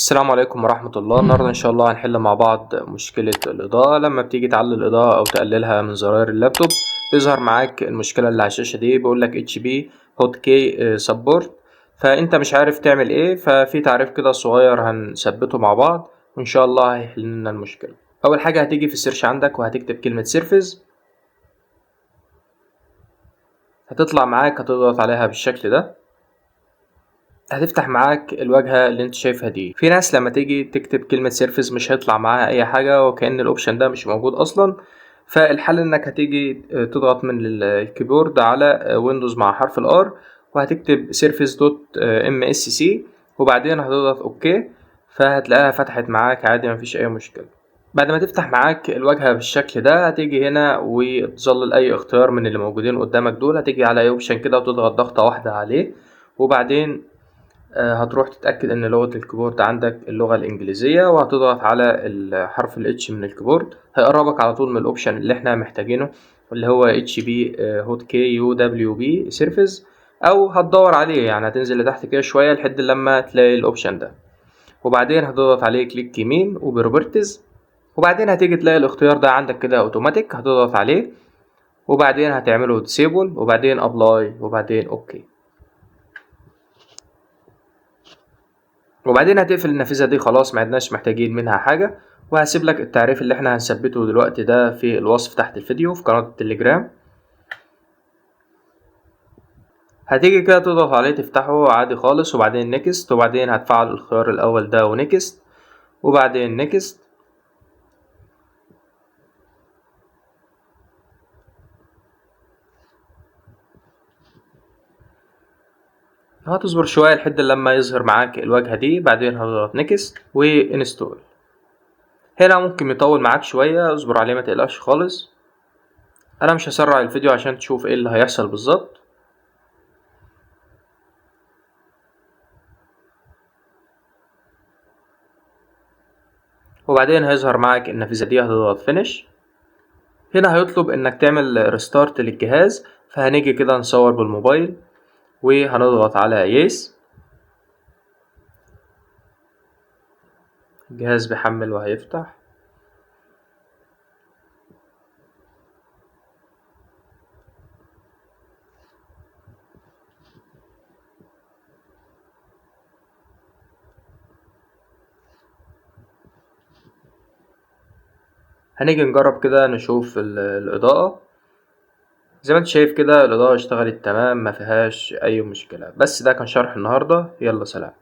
السلام عليكم ورحمة الله. النهاردة إن شاء الله هنحل مع بعض مشكلة الإضاءة. لما بتيجي تعلي الإضاءة أو تقللها من زراير اللابتوب بيظهر معاك المشكلة اللي على الشاشة دي، بيقولك HP Hotkey Support. فأنت مش عارف تعمل إيه، ففي تعريف كده صغير هنثبته مع بعض وإن شاء الله هيحل لنا المشكلة. أول حاجة هتيجي في السيرش عندك وهتكتب كلمة سيرفيس، هتطلع معاك هتضغط عليها بالشكل ده، هتفتح معاك الواجهة اللي انت شايفها دي. في ناس لما تيجي تكتب كلمة سيرفيس مش هيطلع معاها اي حاجة وكأن الاوبشن ده مش موجود اصلا. فالحل انك هتيجي تضغط من الكيبورد على ويندوز مع حرف الار وهتكتب سيرفيس دوت ام اس سي وبعدين هتضغط اوكي، فهتلاقيها فتحت معاك عادي مفيش اي مشكلة. بعد ما تفتح معاك الواجهة بالشكل ده هتيجي هنا وتظلل اي اختيار من اللي موجودين قدامك دول، هتيجي على اي اوبشن كده وتضغط ضغطة واحدة عليه وبعدين هتروح تتأكد ان لغة الكيبورد عندك اللغة الانجليزية وهتضغط على حرف الاتش من الكيبورد، هيقربك على طول من الاوبشن اللي احنا محتاجينه اللي هو اتش بي هوت كي يو دبليو بي سيرفيس، او هتدور عليه يعني هتنزل لتحت كده شوية لحد لما تلاقي الاوبشن ده وبعدين هتضغط عليه كليك يمين وبروبرتيز وبعدين هتيجي تلاقي الاختيار ده عندك كده اوتوماتيك، هتضغط عليه وبعدين هتعمله ديسيبل وبعدين ابلاي وبعدين اوكي وبعدين هتقفل النافذة دي. خلاص ما عدناش محتاجين منها حاجة، وهسيب لك التعريف اللي احنا هنثبته دلوقتي ده في الوصف تحت الفيديو في قناة التليجرام. هتيجي كده تضغط عليه تفتحه عادي خالص وبعدين نيكست وبعدين هتفعل الخيار الاول ده ونيكست وبعدين نيكست. هتصبر شوية لحد لما يظهر معاك الواجهة دي بعدين هتضغط نيكست وانستول. هنا ممكن يطول معاك شوية، اصبر عليه ما تقلقش خالص. انا مش هسرع الفيديو عشان تشوف ايه اللي هيحصل بالظبط. وبعدين هيظهر معاك النافذة دي، هتضغط فينيش. هنا هيطلب انك تعمل ريستارت للجهاز، فهنيجي كده نصور بالموبايل وهنضغط على يس. الجهاز بيحمل وهيفتح. هنيجي نجرب كده نشوف الإضاءة. زي ما انت شايف كده الإضاءة اشتغلت تمام ما فيهاش أي مشكلة. بس ده كان شرح النهاردة، يلا سلام.